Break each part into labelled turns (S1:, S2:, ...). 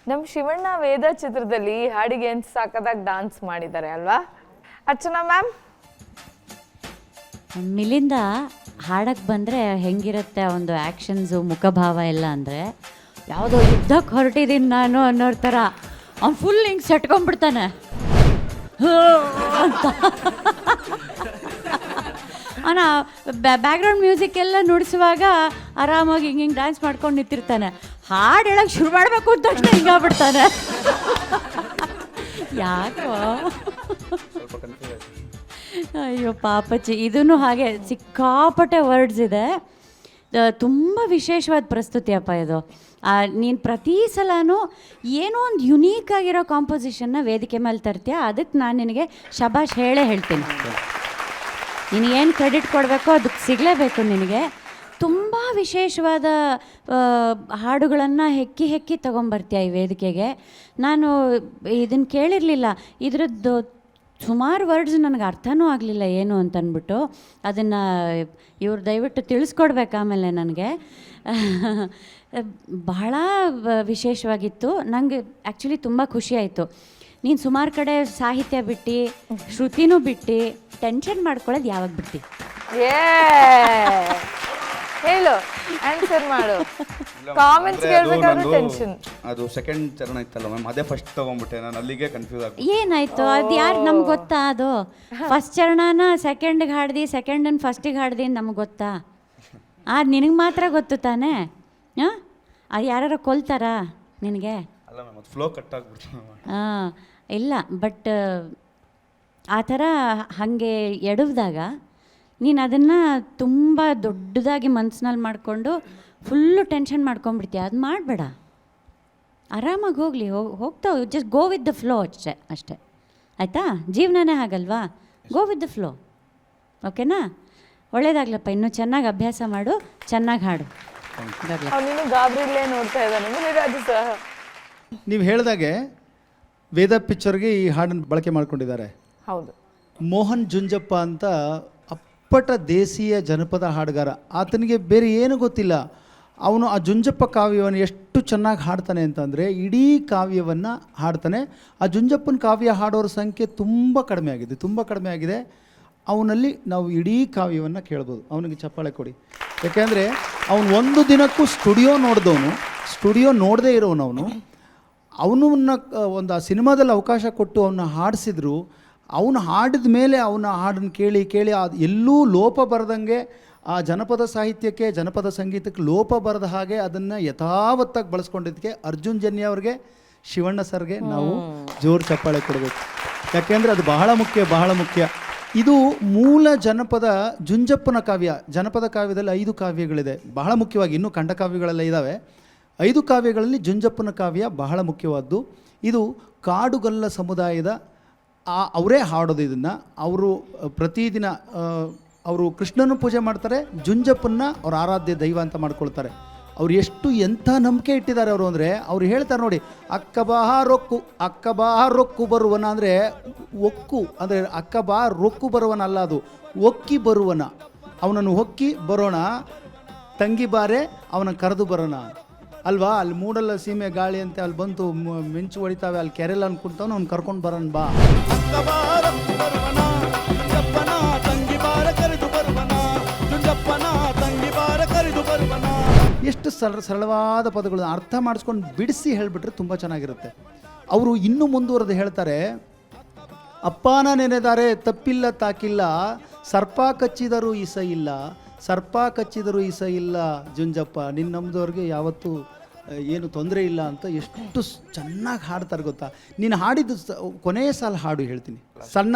S1: ನಮ್ಮ ಶಿವಣ್ಣ ವೇದ ಚಿತ್ರದಲ್ಲಿ ಈ ಹಾಡಿಗೆ ಏನು ಸಾಕದಾಗಿ ಡಾನ್ಸ್ ಮಾಡಿದ್ದಾರೆ ಅಲ್ವಾ ಅರ್ಚನಾ ಮ್ಯಾಮ್?
S2: ಮಿಲಿಂದ ಹಾಡಕ್ಕೆ ಬಂದರೆ ಹೆಂಗಿರುತ್ತೆ ಒಂದು ಆ್ಯಕ್ಷನ್ಸು ಮುಖಭಾವ ಎಲ್ಲ ಅಂದರೆ ಯಾವುದೋ ಯುದ್ಧಕ್ಕೆ ಹೊರಟಿದ್ದೀನಿ ನಾನು ಅನ್ನೋರ ಥರ ಅವ್ನು ಫುಲ್ ಹಿಂಗೆ ಸೆಟ್ಕೊಂಡ್ಬಿಡ್ತಾನೆ ಅಂತ. ಅವನ ಬ್ಯಾಕ್ಗ್ರೌಂಡ್ ಮ್ಯೂಸಿಕ್ ಎಲ್ಲ ನುಡಿಸುವಾಗ ಆರಾಮಾಗಿ ಹಿಂಗೆ ಡ್ಯಾನ್ಸ್ ಮಾಡ್ಕೊಂಡು ನಿಂತಿರ್ತಾನೆ. ಹಾಡು ಹೇಳಕ್ಕೆ ಶುರು ಮಾಡಬೇಕು ಅಂತ ತಕ್ಷಣ ಹಿಂಗಾಗ್ಬಿಡ್ತಾನೆ. ಯಾಕೋ ಅಯ್ಯೋ ಪಾಪಚ್ಚಿ. ಇದೂ ಹಾಗೆ ಸಿಕ್ಕಾಪಟ್ಟೆ ವರ್ಡ್ಸ್ ಇದೆ. ತುಂಬ ವಿಶೇಷವಾದ ಪ್ರಸ್ತುತಿ ಅಪ್ಪ ಇದು. ನೀನು ಪ್ರತಿ ಸಲನೂ ಏನೋ ಒಂದು ಯುನೀಕ್ ಆಗಿರೋ ಕಾಂಪೋಸಿಷನ್ನ ವೇದಿಕೆ ಮೇಲೆ ತರ್ತೀಯ. ಅದಕ್ಕೆ ನಾನು ನಿನಗೆ ಶಬಾಷ್ ಹೇಳೇ ಹೇಳ್ತೀನಿ. ನಿನಗೇನು ಕ್ರೆಡಿಟ್ ಕೊಡಬೇಕೋ ಅದಕ್ಕೆ ಸಿಗಲೇಬೇಕು ನಿನಗೆ. ತುಂಬ ವಿಶೇಷವಾದ ಹಾಡುಗಳನ್ನು ಹೆಕ್ಕಿ ತೊಗೊಂಬರ್ತೀಯ ಈ ವೇದಿಕೆಗೆ. ನಾನು ಇದನ್ನು ಕೇಳಿರಲಿಲ್ಲ. ಇದರದ್ದು ಸುಮಾರು ವರ್ಡ್ಸ್ ನನಗೆ ಅರ್ಥನೂ ಆಗಲಿಲ್ಲ ಏನು ಅಂತಂದ್ಬಿಟ್ಟು ಅದನ್ನು ಇವ್ರು ದಯವಿಟ್ಟು ತಿಳಿಸ್ಕೊಡ್ಬೇಕು ಆಮೇಲೆ ನನಗೆ. ಬಹಳ ವಿಶೇಷವಾಗಿತ್ತು. ನನಗೆ ಆ್ಯಕ್ಚುಲಿ ತುಂಬ ಖುಷಿಯಾಯಿತು. ನೀನು ಸುಮಾರು ಕಡೆ ಸಾಹಿತ್ಯ ಬಿಟ್ಟು ಶ್ರುತಿನೂ ಬಿಟ್ಟು ಟೆನ್ಷನ್ ಮಾಡ್ಕೊಳ್ಳೋದು ಯಾವಾಗ ಬಿಟ್ಟು?
S1: ಹೇಳು ಆನ್ಸರ್ ಮಾಡು. ಕಾಮೆಂಟ್ಸ್ ಕೇಳ್ಬೇಕಾದ್ರೆ ಟೆನ್ಷನ್.
S3: ಅದು ಸೆಕೆಂಡ್ ಚರಣ ಇತ್ತಲ್ಲ ಮ್ಯಾಮ್, ಅದೇ ಫಸ್ಟ್ ತಗೊಂಡ್ಬಿಟ್ಟೆ ನಾನು, ಅಲ್ಲಿಗೆ ಕನ್ಫ್ಯೂಸ್ ಆಗ್ಬಿಟ್ಟೆ.
S2: ಏನಾಯ್ತು ಅದು ಯಾರು ನಮ್ಗೆ ಗೊತ್ತಾ? ಅದು ಫಸ್ಟ್ ಚರಣನ ಸೆಕೆಂಡ್ಗೆ ಹಾಡ್ದು ಸೆಕೆಂಡನ್ನು ಫಸ್ಟಿಗೆ ಹಾಡ್ದು ನಮ್ಗೆ ಗೊತ್ತಾ? ಅದು ನಿನಗೆ ಮಾತ್ರ ಗೊತ್ತು ತಾನೇ? ಹಾಂ, ಅದು ಯಾರು ಕೊಲ್ತಾರಾ ನಿನಗೆ?
S3: ಅಲ್ಲ ಮ್ಯಾಮ್, ಅದು ಫ್ಲೋ ಕಟ್ ಆಗ್ಬಿಡ್ತು.
S2: ಹಾಂ, ಇಲ್ಲ, ಬಟ್ ಆ ಥರ ಹಾಗೆ ಎಡವ್ದಾಗ ನೀನು ಅದನ್ನು ತುಂಬ ದೊಡ್ಡದಾಗಿ ಮನ್ಸಿನಲ್ಲಿ ಮಾಡಿಕೊಂಡು ಫುಲ್ಲು ಟೆನ್ಷನ್ ಮಾಡ್ಕೊಂಬಿಡ್ತೀಯ. ಅದು ಮಾಡಬೇಡ, ಆರಾಮಾಗಿ ಹೋಗಲಿ, ಹೋಗ್ತಾ just go with the flow ಅಷ್ಟೇ ಆಯಿತಾ? ಜೀವನನೇ ಆಗಲ್ವಾ? Go with the flow. ಓಕೆನಾ? ಒಳ್ಳೇದಾಗ್ಲಪ್ಪ, ಇನ್ನೂ ಚೆನ್ನಾಗಿ ಅಭ್ಯಾಸ ಮಾಡು, ಚೆನ್ನಾಗಿ ಹಾಡು.
S1: ಅವನಿನ್ನು ಗಾಬರಿಲೇ ನೋಡ್ತಾ ಇದ್ದಾನೆ ಮುನಿರಾಜು ಸಹ.
S4: ನೀವು ಹೇಳಿದಾಗೆ ವೇದ ಪಿಕ್ಚರ್ಗೆ ಈ ಹಾಡನ್ನು ಬಳಕೆ ಮಾಡ್ಕೊಂಡಿದ್ದಾರೆ.
S1: ಹೌದು.
S4: ಮೋಹನ್ ಜುಂಜಪ್ಪ ಅಂತ ಅಪ್ಪಟ ದೇಸಿಯ ಜನಪದ ಹಾಡುಗಾರ. ಆತನಿಗೆ ಬೇರೆ ಏನು ಗೊತ್ತಿಲ್ಲ. ಅವನು ಆ ಜುಂಜಪ್ಪ ಕಾವ್ಯವನ್ನು ಎಷ್ಟು ಚೆನ್ನಾಗಿ ಹಾಡ್ತಾನೆ ಅಂತಂದರೆ ಇಡೀ ಕಾವ್ಯವನ್ನು ಹಾಡ್ತಾನೆ. ಆ ಜುಂಜಪ್ಪನ ಕಾವ್ಯ ಹಾಡೋರ ಸಂಖ್ಯೆ ತುಂಬ ಕಡಿಮೆ ಆಗಿದೆ. ಅವನಲ್ಲಿ ನಾವು ಇಡೀ ಕಾವ್ಯವನ್ನು ಕೇಳ್ಬೋದು. ಅವನಿಗೆ ಚಪ್ಪಾಳೆ ಕೊಡಿ. ಯಾಕೆಂದರೆ ಅವನು ಒಂದು ದಿನಕ್ಕೂ ಸ್ಟುಡಿಯೋ ನೋಡದೇ ಇರೋನು ಅವನನ್ನ ಒಂದು ಆ ಸಿನಿಮಾದಲ್ಲಿ ಅವಕಾಶ ಕೊಟ್ಟು ಅವನ್ನ ಹಾಡಿಸಿದ್ರು. ಅವನು ಹಾಡಿದ ಮೇಲೆ ಅವನ ಹಾಡನ್ನು ಕೇಳಿ ಎಲ್ಲೂ ಲೋಪ ಬರದಂಗೆ, ಆ ಜನಪದ ಸಾಹಿತ್ಯಕ್ಕೆ ಜನಪದ ಸಂಗೀತಕ್ಕೆ ಲೋಪ ಬರದ ಹಾಗೆ ಅದನ್ನು ಯಥಾವತ್ತಾಗಿ ಬಳಸ್ಕೊಂಡಿದ್ದಕ್ಕೆ ಅರ್ಜುನ್ ಜನ್ಯ ಅವ್ರಿಗೆ, ಶಿವಣ್ಣ ಸರ್ಗೆ ನಾವು ಜೋರು ಚಪ್ಪಾಳೆ ಕೊಡಬೇಕು. ಯಾಕೆಂದರೆ ಅದು ಬಹಳ ಮುಖ್ಯ. ಇದು ಮೂಲ ಜನಪದ ಜುಂಜಪ್ಪನ ಕಾವ್ಯ. ಜನಪದ ಕಾವ್ಯದಲ್ಲಿ 5 ಕಾವ್ಯಗಳಿದೆ. ಬಹಳ ಮುಖ್ಯವಾಗಿ, ಇನ್ನೂ ಖಂಡಕಾವ್ಯಗಳೆಲ್ಲ ಇದ್ದಾವೆ. 5 ಕಾವ್ಯಗಳಲ್ಲಿ ಜುಂಜಪ್ಪನ ಕಾವ್ಯ ಬಹಳ ಮುಖ್ಯವಾದ್ದು. ಇದು ಕಾಡುಗಲ್ಲ ಸಮುದಾಯದ ಅವರೇ ಹಾಡೋದು. ಇದನ್ನು ಅವರು ಪ್ರತಿದಿನ ಅವರು ಕೃಷ್ಣನ ಪೂಜೆ ಮಾಡ್ತಾರೆ, ಜುಂಜಪ್ಪನ್ನ ಅವ್ರ ಆರಾಧ್ಯ ದೈವ ಅಂತ ಮಾಡ್ಕೊಳ್ತಾರೆ. ಅವ್ರು ಎಂಥ ನಂಬಿಕೆ ಇಟ್ಟಿದ್ದಾರೆ ಅವರು ಅಂದರೆ, ಅವ್ರು ಹೇಳ್ತಾರೆ ನೋಡಿ, ಅಕ್ಕ ಬಾ ರೊಕ್ಕು ಬರುವನ ಅಂದರೆ ಒಕ್ಕು ಅಂದರೆ ಅಕ್ಕ ಬಾ ರೊಕ್ಕು ಬರುವನ ಅಲ್ಲ, ಅದು ಒಕ್ಕಿ ಬರುವನ. ಅವನನ್ನು ಹೊಕ್ಕಿ ಬರೋಣ, ತಂಗಿ ಬಾರೆ ಅವನ ಕರೆದು ಬರೋಣ ಅಲ್ವಾ? ಅಲ್ಲಿ ಮೂಡಲ್ಲ ಸೀಮೆ ಗಾಳಿ ಅಂತ ಅಲ್ಲಿ ಬಂತು ಮಿಂಚು ಹೊಡಿತಾವೆ, ಅಲ್ಲಿ ಕೆರೆಲ್ಲ ಅನ್ಕೊಂತವನು ಅವ್ನು ಕರ್ಕೊಂಡು ಬರೋಣ ಬಾ. ಎಷ್ಟು ಸರಳವಾದ ಪದಗಳು ಅರ್ಥ ಮಾಡಿಸ್ಕೊಂಡು ಬಿಡಿಸಿ ಹೇಳಿಬಿಟ್ರೆ ತುಂಬ ಚೆನ್ನಾಗಿರುತ್ತೆ. ಅವರು ಇನ್ನೂ ಮುಂದುವರೆದು ಹೇಳ್ತಾರೆ, ಅಪ್ಪನ ನೆನೆದಾರೆ ತಪ್ಪಿಲ್ಲ ತಾಕಿಲ್ಲ, ಸರ್ಪ ಕಚ್ಚಿದರೂ ಇಸ ಇಲ್ಲ ಜುಂಜಪ್ಪ, ನಿನ್ನ ನಮ್ದವ್ರಿಗೆ ಯಾವತ್ತೂ ಏನು ತೊಂದರೆ ಇಲ್ಲ ಅಂತ ಎಷ್ಟು ಚೆನ್ನಾಗಿ ಹಾಡ್ತಾರೆ ಗೊತ್ತಾ? ನೀನು ಹಾಡಿದ್ದು ಕೊನೆಯ ಸಾಲ ಹಾಡು ಹೇಳ್ತೀನಿ. ಸಣ್ಣ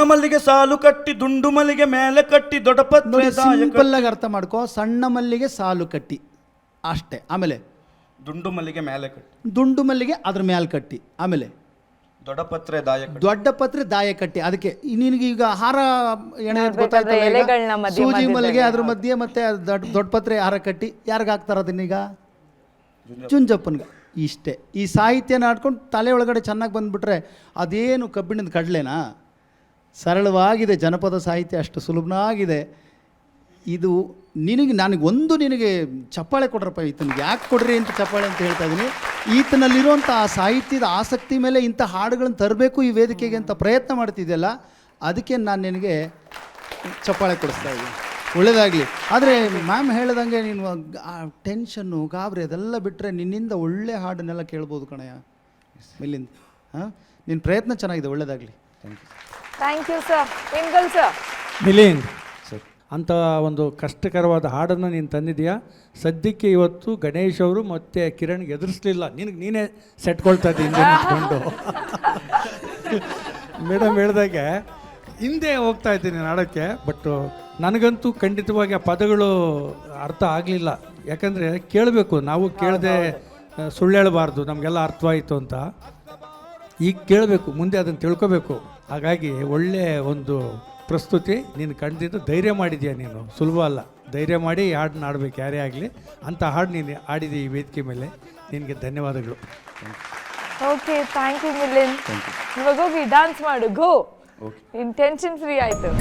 S4: ಮಲ್ಲಿಗೆ ಸಾಲು ಕಟ್ಟಿ ದುಂಡು ಮಲ್ಲಿಗೆ ಮೇಲೆ ಕಟ್ಟಿ ದೊಡ್ಡಪತ್ರೆ. ಸಿಂಪಲ್ ಆಗಿ ಅರ್ಥ ಮಾಡ್ಕೋ, ಸಣ್ಣ ಮಲ್ಲಿಗೆ ಸಾಲು ಕಟ್ಟಿ ಅಷ್ಟೇ. ಆಮೇಲೆ
S3: ದುಂಡು ಮಲ್ಲಿಗೆ
S4: ಅದ್ರ ಮೇಲೆ ಕಟ್ಟಿ. ಆಮೇಲೆ
S3: ದೊಡ್ಡ ಪತ್ರೆ ದಾಯ ಕಟ್ಟಿ. ಅದಕ್ಕೆ ನಿನಗೆ ಈಗ ಹಾರ ಎಣೆ ಗೊತ್ತಾಯ್ತಲ್ಲ, ಸೂಜಿ ಮಲ್ಲಿಗೆ ಅದ್ರ ಮಧ್ಯೆ ಮತ್ತೆ ದೊಡ್ಡ ಪತ್ರೆ ಹಾರ ಕಟ್ಟಿ ಯಾರಿಗೆ ಹಾಕ್ತಾರ ಅದನ್ನೀಗ? ಜುಂಜಪ್ಪನ್ಗೆ. ಇಷ್ಟೇ. ಈ ಸಾಹಿತ್ಯನ ಆಡ್ಕೊಂಡು ತಲೆ ಒಳಗಡೆ ಚೆನ್ನಾಗಿ ಬಂದುಬಿಟ್ರೆ ಅದೇನು ಕಬ್ಬಿಣದ ಕಡಲೆನಾ? ಸರಳವಾಗಿದೆ ಜನಪದ ಸಾಹಿತ್ಯ, ಅಷ್ಟು ಸುಲಭನಾಗಿದೆ ಇದು. ನಿನಗೆ ಚಪ್ಪಾಳೆ ಕೊಡ್ರಪ್ಪ, ಈತನಿಗೆ ಯಾಕೆ ಕೊಡ್ರಿ ಅಂತ ಚಪ್ಪಾಳೆ ಅಂತ ಹೇಳ್ತಾ ಇದ್ದೀನಿ. ಈತನಲ್ಲಿರುವಂಥ ಆ ಸಾಹಿತ್ಯದ ಆಸಕ್ತಿ ಮೇಲೆ ಇಂಥ ಹಾಡುಗಳನ್ನು ತರಬೇಕು ಈ ವೇದಿಕೆಗೆ ಅಂತ ಪ್ರಯತ್ನ ಮಾಡ್ತಿದ್ದೆಲ್ಲ, ಅದಕ್ಕೆ ನಾನು ನಿನಗೆ ಚಪ್ಪಾಳೆ ಕೊಡಿಸ್ತಾ ಇದ್ದೀನಿ. ಒಳ್ಳೆಯದಾಗಲಿ. ಆದರೆ ಮ್ಯಾಮ್ ಹೇಳ್ದಂಗೆ ನೀನು ಟೆನ್ಷನ್ನು ಗಾಬರಿ ಅದೆಲ್ಲ ಬಿಟ್ಟರೆ ನಿನ್ನಿಂದ ಒಳ್ಳೆ ಹಾಡನ್ನೆಲ್ಲ ಕೇಳ್ಬೋದು ಕಣಯ್ಯ ಮೇಲಿಂದ. ನಿನ್ನ ಪ್ರಯತ್ನ ಚೆನ್ನಾಗಿದೆ, ಒಳ್ಳೆಯದಾಗಲಿ.
S1: Thank you sir. ಇಂಗಲ್ ಸರ್.
S5: ಮಿಲಿಂದ್ ಸರ್, ಅಂಥ ಒಂದು ಕಷ್ಟಕರವಾದ ಹಾಡನ್ನು ನೀನು ತಂದಿದೆಯಾ? ಸದ್ಯಕ್ಕೆ ಇವತ್ತು ಗಣೇಶ್ ಅವರು ಮತ್ತು ಕಿರಣ್ಗೆ ಎದುರಿಸಲಿಲ್ಲ, ನೀನೇ ಸೆಟ್ಕೊಳ್ತಾ ಇದ್ದೆ ಹಿಂದೆ ನಿಂತ್ಕೊಂಡು. ಮೇಡಮ್ ಹೇಳ್ದಾಗೆ ಹಿಂದೆ ಹೋಗ್ತಾ ಇದ್ದೀನಿ ನಾನು ಹಾಡೋಕ್ಕೆ. ಬಟ್ ನನಗಂತೂ ಖಂಡಿತವಾಗಿ ಆ ಪದಗಳು ಅರ್ಥ ಆಗಲಿಲ್ಲ. ಯಾಕಂದರೆ ಕೇಳಬೇಕು, ನಾವು ಕೇಳದೆ ಸುಳ್ಳು ಹೇಳಬಾರ್ದು, ನಮಗೆಲ್ಲ ಅರ್ಥವಾಯಿತು ಅಂತ. ಈಗ ಕೇಳಬೇಕು, ಮುಂದೆ ಅದನ್ನು ತಿಳ್ಕೊಬೇಕು. ಹಾಗಾಗಿ ಒಳ್ಳೆಯ ಒಂದು ಪ್ರಸ್ತುತಿ ನೀನು ಕಂಡಿದ್ದು. ಧೈರ್ಯ ಮಾಡಿದ್ಯಾ ನೀನು, ಸುಲಭ ಅಲ್ಲ. ಧೈರ್ಯ ಮಾಡಿ ಹಾಡನ್ನ ಆಡಬೇಕು, ಯಾರೇ ಆಗಲಿ. ಅಂಥ ಹಾಡು ನೀನು ಆಡಿದೆ ಈ ವೇದಿಕೆ ಮೇಲೆ, ನಿನಗೆ ಧನ್ಯವಾದಗಳು.
S1: Okay, thank you Milind. ಇವಾಗ ಹೋಗಿ ಡ್ಯಾನ್ಸ್ ಮಾಡು, ಗೋ. ಇನ್ ಟೆನ್ಷನ್ ಫ್ರೀ ಆಯಿತು.